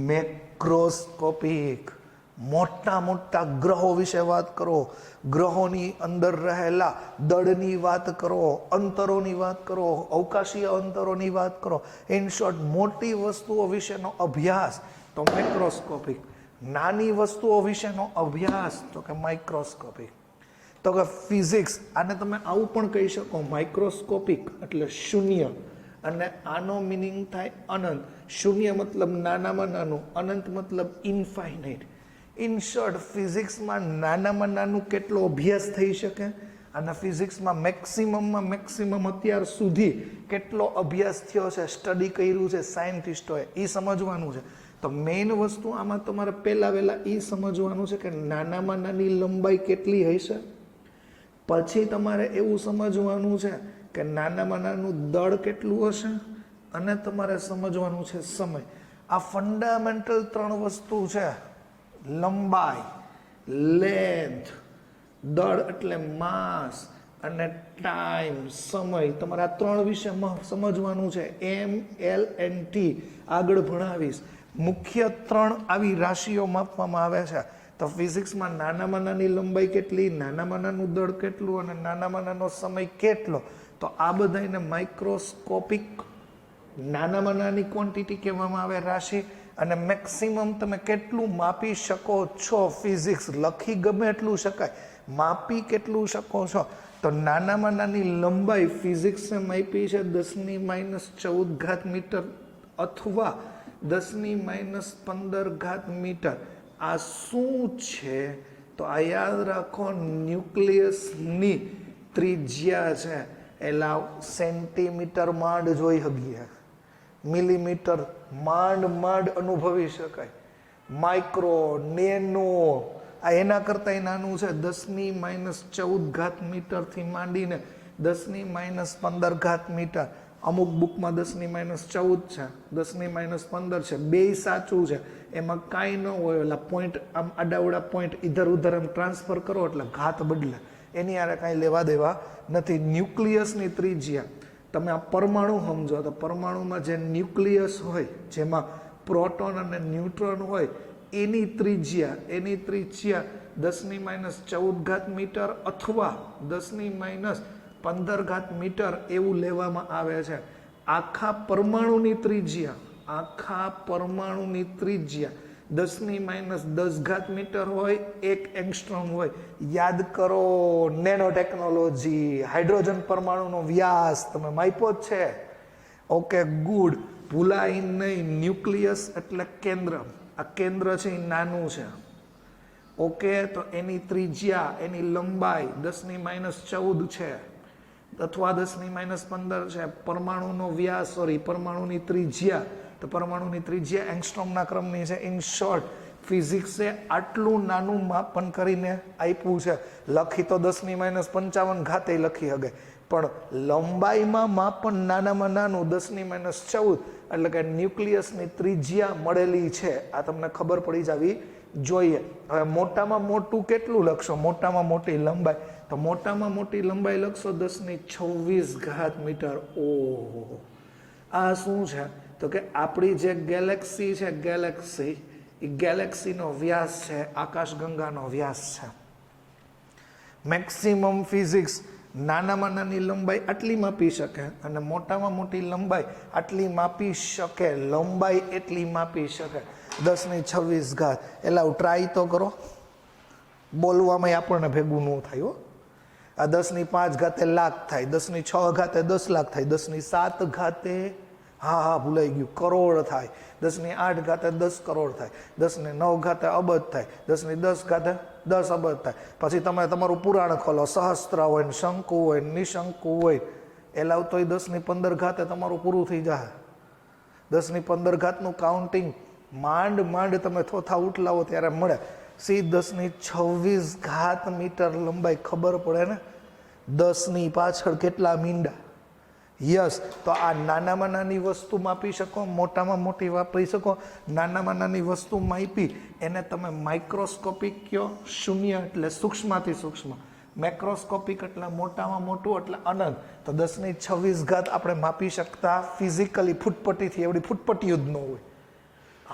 મેક્રોસ્કોપિક, મોટા મોટા ગ્રહો વિશે વાત કરો, ગ્રહોની અંદર રહેલા દળની વાત કરો, અંતરોની વાત કરો, અવકાશીય અંતરોની વાત કરો. ઇન શોર્ટ, મોટી વસ્તુઓ વિશેનો અભ્યાસ તો મેક્રોસ્કોપિક, નાની વસ્તુઓ વિશેનો અભ્યાસ તો કે માઇક્રોસ્કોપિક. તો કે ફિઝિક્સ, આને તમે આવું પણ કહી શકો, માઇક્રોસ્કોપિક એટલે શૂન્ય, અને આનો મિનિંગ થાય અનંત. શૂન્ય મતલબ નાનામાં નાનું, અનંત મતલબ ઇનફાઇનાઇટ. ઇન શોર્ટ, ફિઝિક્સમાં નાનામાં નાનું કેટલો અભ્યાસ થઈ શકે અને ફિઝિક્સમાં મેક્સિમમ અત્યાર સુધી કેટલો અભ્યાસ થયો છે, સ્ટડી કર્યું છે સાયન્ટિસ્ટોએ, એ સમજવાનું છે. તો મેઇન વસ્તુ આમાં તમારે પહેલાં એ સમજવાનું છે કે નાનામાં નાની લંબાઈ કેટલી હશે. પછી તમારે એવું સમજવાનું છે કે નાનામાં નાનું દળ કેટલું હશે, અને તમારે સમજવાનું છે સમય. આ ફંડામેન્ટલ 3 વસ્તુ છે. લંબાઈ, લેન્થ, દળ એટલે માસ, અને ટાઈમ સમય. તમારે આ 3 વિશે સમજવાનું છે. એમ, એલ એન્ડ ટી આગળ ભણાવીશ. મુખ્ય 3 આવી રાશિઓ માપવામાં આવે છે. તો ફિઝિક્સમાં નાનામાં નાની લંબાઈ કેટલી, નાનામાં નાનું દળ કેટલું અને નાનામાં નાનો સમય કેટલો, તો આ બધાને માઇક્રોસ્કોપિક, નાનામાં નાની ક્વોન્ટિટી કહેવામાં આવે, રાશિ. અને મેક્સિમમ તમે કેટલું માપી શકો છો, ફિઝિક્સ લખી ગમે એટલું શકાય, માપી કેટલું શકો છો. તો નાનામાં નાની લંબાઈ ફિઝિક્સે માપી છે 10⁻14 મીટર અથવા 10⁻15 મીટર. આ શું છે? તો આ યાદ રાખો, ન્યુક્લિયસની ત્રિજ્યા છે. એલા સેન્ટીમીટર માંડ જોઈ શકીએ, મિલીમીટર માંડ અનુભવી શકાય, માઇક્રો, નેનો, આ એના કરતાં નાનું છે. 10⁻14 મીટરથી માંડીને 10⁻15 મીટર. અમુક બુકમાં 10⁻14 છે, 10⁻15 છે, બે સાચું છે. એમાં કાંઈ ન હોય, એટલે પોઈન્ટ આમ આડાવડા પોઈન્ટ ઇધર ઉધર એમ ટ્રાન્સફર કરો એટલે ઘાત બદલે, એની આરે કાંઈ લેવા દેવા નથી. ન્યુક્લિયસની ત્રિજ્યા, તમે આ પરમાણુ સમજો તો પરમાણુમાં જે ન્યુક્લિયસ હોય, જેમાં પ્રોટોન અને ન્યુટ્રોન હોય, એની ત્રિજ્યા 10⁻14 મીટર અથવા 10⁻15 મીટર એવું લેવામાં આવે છે. આખા પરમાણુની ત્રિજ્યા 10⁻10 મીટર હોય, 1 એંગસ્ટ્રોમ હોય. યાદ કરો, નેનો ટેકનોલોજી, હાઇડ્રોજન પરમાણુનો વ્યાસ તમે માપ્યો જ છે. ઓકે, ગુડ, ભૂલાઈ નહીં. ન્યુક્લિયસ એટલે કેન્દ્ર. આ કેન્દ્ર છે એ નાનું છે. ઓકે, તો એની ત્રિજ્યા, એની લંબાઈ 10⁻14 છે અથવા 10⁻15 છે. પરમાણુનો વ્યાસ, પરમાણુની ત્રિજ્યા, તો પરમાણુની ત્રિજ્યા એંગસ્ટ્રોમના ક્રમની છે. ઇન શોર્ટ, ફિઝિક્સે આટલું નાનું માપન કરીને આપ્યું છે. લખી તો 10⁻55 લખી શકે, પણ લંબાઈમાં માપન નાનામાં નાનું 10⁻14, એટલે કે ન્યુક્લિયસની ત્રિજ્યા મળેલી છે. આ તમને ખબર પડી જવી જોઈએ. હવે મોટામાં મોટું કેટલું લખશો? મોટામાં મોટી લંબાઈ, તો મોટામાં મોટી લંબાઈ લખશો 10⁻26 મીટર. ઓહો, આ શું છે? તો કે આપણી જે ગેલેક્સી છે, ગેલેક્સી એ ગેલેક્સીનો વ્યાસ છે, આકાશગંગાનો વ્યાસ છે. મેક્સિમમ ફિઝિક્સ નાનામાં નાની લંબાઈ આટલી માપી શકે અને મોટામાં મોટી લંબાઈ આટલી માપી શકે, લંબાઈ એટલી માપી શકે. 10⁻26. એટલે ટ્રાય તો કરો, બોલવામાં આપણને ભેગું ન થાય હો. આ 10⁵ લાખ થાય, 10⁶ 10 લાખ થાય, 10�7 હા ભૂલાઈ ગયું કરોડ થાય, 10⁸ 10 કરોડ થાય, 10⁹ અબજ થાય, 10⁻10 10 અબજ થાય. પછી તમે તમારું પુરાણ ખોલો, સહસ્ત્ર હોય ને શંકુ હોય ને નિશંકુ હોય, એલા તો 10⁻15 તમારું પૂરું થઈ જાય. 10⁻15 કાઉન્ટિંગ માંડ તમે થોથા ઉઠલાવો ત્યારે મળે. 10⁻26 મીટર લંબાઈ ખબર પડે ને, 10 ની પાછળ કેટલા મીંડા. યસ, તો આ નાનામાં નાની વસ્તુ માપી શકો, મોટામાં મોટી વાપરી શકો. નાનામાં નાની વસ્તુ માપી એને તમે માઇક્રોસ્કોપિક કયો, શૂન્ય એટલે સૂક્ષ્મથી સૂક્ષ્મ, મેક્રોસ્કોપિક એટલે મોટામાં મોટું એટલે અનંત. તો 10⁻26 આપણે માપી શકતા ફિઝિકલી ફૂટપટ્ટીથી, એવડી ફૂટપટ્ટીઓ જ ન હોય.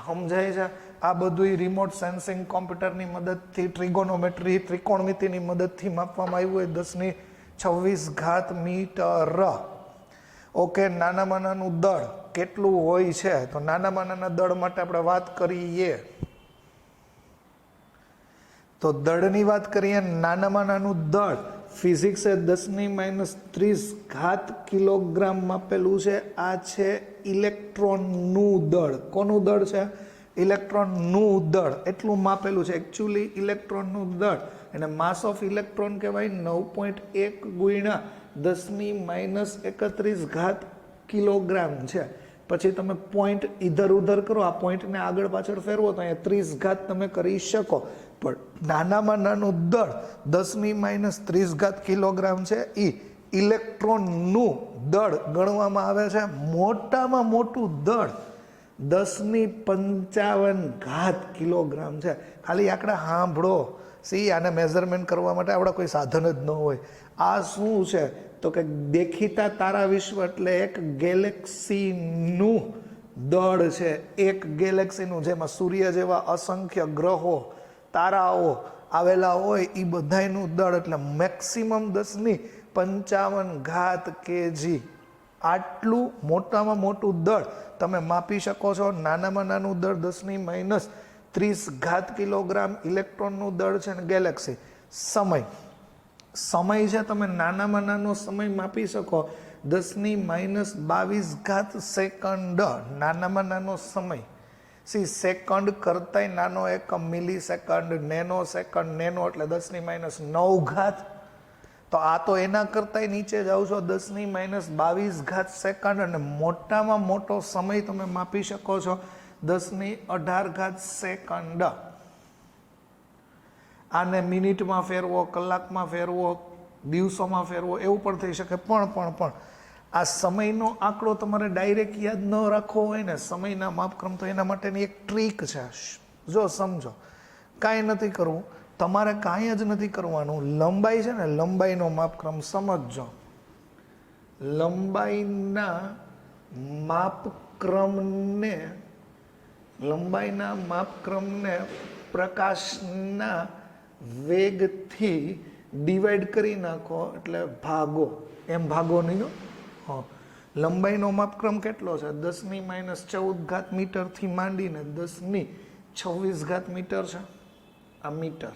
સમજાય છે? આ બધું રિમોટ સેન્સિંગ કોમ્પ્યુટરની મદદથી, ટ્રિગોનોમેટ્રી ત્રિકોણમિતિની મદદથી માપવામાં આવ્યું હોય. 10⁻26 મીટર. ઓકે, નાનામાં નાનું દળ કેટલું હોય છે? તો નાનામાં નાના દળ માટે આપણે વાત કરીએ તો દળની વાત કરીએ. નાનામાં નાનું દળ ફિઝિક્સે 10⁻30 કિલોગ્રામ માપેલું છે. આ છે ઇલેક્ટ્રોનનું દળ. કોનું દળ છે? ઇલેક્ટ્રોનનું દળ એટલું માપેલું છે. એકચ્યુઅલી ઇલેક્ટ્રોનનું દળ એને માસ ઓફ ઇલેક્ટ્રોન કહેવાય. 9.1 × 10⁻31 કિલોગ્રામ છે. પછી તમે પોઈન્ટ ઇધર ઉધર કરો, આ પોઈન્ટને આગળ પાછળ ફેરવો તો અહીંયા 30 તમે કરી શકો. પણ નાનામાં નાનું દળ 10⁻30 કિલોગ્રામ છે. એ ઇલેક્ટ્રોનનું દળ ગણવામાં આવે છે. મોટામાં મોટું દળ 10⁻55 કિલોગ્રામ છે. ખાલી આંકડા સાંભળો. આને મેઝરમેન્ટ કરવા માટે આપણા કોઈ સાધન જ ન હોય. આ શું છે? તો કે દેખીતા તારા વિશ્વ એટલે એક ગેલેક્સીનું દળ છે. એક ગેલેક્સીનું, જેમાં સૂર્ય જેવા અસંખ્ય ગ્રહો તારાઓ આવેલા હોય, એ બધાયનું દળ એટલે મેક્સિમમ 10⁻55 kg. આટલું મોટામાં મોટું દળ તમે માપી શકો છો. નાનામાં નાનું દળ 10⁻30 કિલોગ્રામ ઇલેક્ટ્રોનનું દળ છે. ને ગેલેક્સી સમય છે, તમે નાનામાં નાનો સમય માપી શકો 10⁻22 સેકન્ડ. નાનામાં નાનો સમય. સેકન્ડ કરતાંય નાનો એકમ મિલી સેકન્ડ, નેનો સેકન્ડ. નેનો એટલે 10⁻9. તો આ તો એના કરતાંય નીચે જાઓ છો, 10⁻22 સેકન્ડ. અને મોટામાં મોટો સમય તમે માપી શકો છો 10⁻18 સેકન્ડ. આને મિનિટમાં ફેરવો, કલાકમાં ફેરવો, દિવસોમાં ફેરવો, એવું પણ થઈ શકે. પણ આ સમયનો આંકડો તમારે ડાયરેક્ટ યાદ ન રાખવો હોય ને, સમયના માપક્રમ, તો એના માટેની એક ટ્રીક છે. જો સમજો, કાંઈ નથી કરવું, તમારે કાંઈ જ નથી કરવાનું. લંબાઈ છે ને, લંબાઈનો માપક્રમ સમજજો. લંબાઈના માપક્રમને પ્રકાશના વેગથી ડિવાઈડ કરી નાખો એટલે ભાગો. એમ ભાગો નહીં. લંબાઈનો માપક્રમ કેટલો છે? 10⁻14 મીટરથી માંડીને 10⁻26 મીટર છે. આ મીટર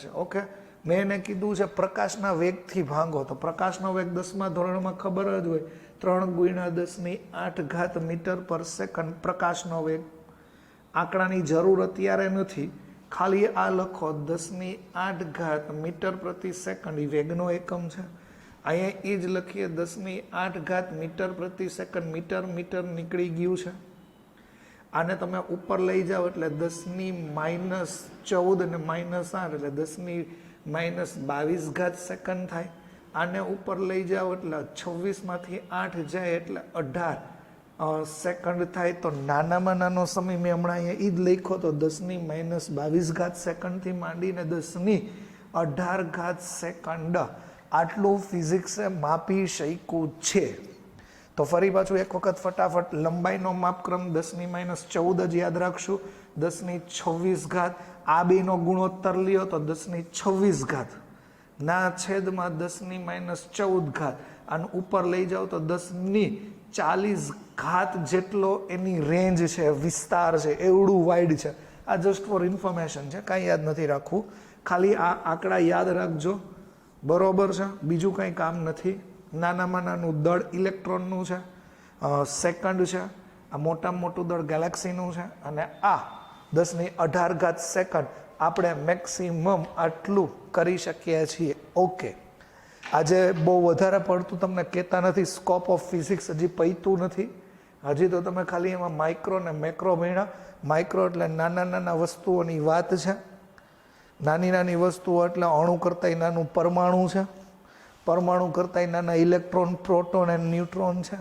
છે. ઓકે, મેં એને કીધું છે પ્રકાશના વેગથી ભાગો. તો પ્રકાશનો વેગ 10મા ધોરણમાં ખબર જ હોય, 3 × 10⁸ મીટર પર સેકન્ડ પ્રકાશનો વેગ. આંકડાની જરૂર અત્યારે નથી, ખાલી આ લખો 10⁸ મીટર પ્રતિ સેકન્ડ. એ વેગનો એકમ છે. અહીંયા એ જ લખીએ 10⁸ મીટર પ્રતિ સેકન્ડ. મીટર નીકળી ગયું છે. આને તમે ઉપર લઈ જાઓ એટલે 10⁻14 અને -8 એટલે 10⁻22 સેકન્ડ થાય. આને ઉપર લઈ જાઓ એટલે 26માંથી 8 જાય એટલે 18 સેકન્ડ થાય. તો નાનામાં નાનો સમય મેં હમણાં અહીંયા એ જ લખ્યો તો 10⁻22 સેકન્ડથી માંડીને 10⁸ સેકન્ડ. આટલું ફિઝિક્સે માપી શક્યું છે. તો ફરી પાછું એક વખત ફટાફટ લંબાઈનો માપક્રમ 10⁻14 જ યાદ રાખશું. 10⁻26 આ બેનો ગુણોત્તર લ્યો તો 10⁻26 ના છેદમાં 10⁻14 અને ઉપર લઈ જાઓ તો 10⁻40 જેટલો એની રેન્જ છે, વિસ્તાર છે, એવડું વાઇડ છે. આ જસ્ટ ફોર ઇન્ફોર્મેશન છે, કાંઈ યાદ નથી રાખવું, ખાલી આ આંકડા યાદ રાખજો, બરોબર છે, બીજું કંઈ કામ નથી. નાનામાં નાનું દળ ઇલેક્ટ્રોનનું છે, સેકન્ડ છે, આ મોટામાં મોટું દળ ગેલેક્સીનું છે, અને આ 10⁻18 સેકન્ડ આપણે મેક્સિમમ આટલું કરી શકીએ છીએ. ઓકે, આજે બહુ વધારે પડતું તમને કહેતા નથી, સ્કોપ ઓફ ફિઝિક્સ હજી પૈતું નથી, હજી તો તમે ખાલી એમાં માઇક્રો ને મેક્રો ભણ્યા. માઇક્રો એટલે નાના નાના વસ્તુઓની વાત છે, નાની નાની વસ્તુઓ એટલે અણુ કરતાંય નાનું પરમાણુ છે, પરમાણુ કરતાંય નાના ઇલેક્ટ્રોન, પ્રોટોન અને ન્યુટ્રોન છે,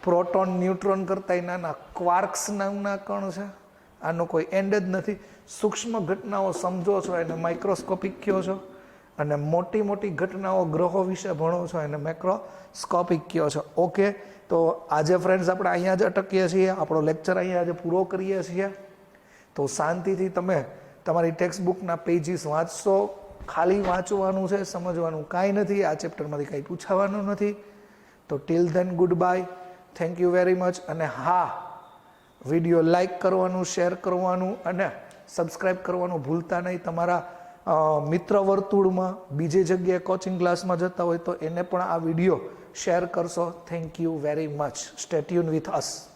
પ્રોટોન ન્યુટ્રોન કરતાંય નાના ક્વાર્ક્સ નામના કણ છે. આનો કોઈ એન્ડ જ નથી. સૂક્ષ્મ ઘટનાઓ સમજો છો એને માઇક્રોસ્કોપિક કહો છો, અને મોટી મોટી ઘટનાઓ ગ્રહો વિશે ભણો છો એને મેક્રોસ્કોપિક કહો છો. ઓકે, તો આજે ફ્રેન્ડ્સ આપણે અહીંયા જ અટકીએ છીએ, આપણો લેક્ચર અહીંયા આજે પૂરો કરીએ છીએ. તો શાંતિથી તમે તમારી ટેક્સ્ટ બુકના પેજીસ વાંચશો, ખાલી વાંચવાનું છે, સમજવાનું કાંઈ નથી, આ ચેપ્ટરમાંથી કંઈ પૂછાવાનું નથી. તો till then good bye, thank you very much. અને હા, વિડીયો લાઈક કરવાનું, શેર કરવાનું અને સબસ્ક્રાઈબ કરવાનું ભૂલતા નહીં. તમારા મિત્ર વર્તુળમાં બીજી જગ્યાએ કોચિંગ ક્લાસમાં જતા હોય તો એને પણ આ વિડીયો શેર કરશો. Thank you very much. Stay tune with us.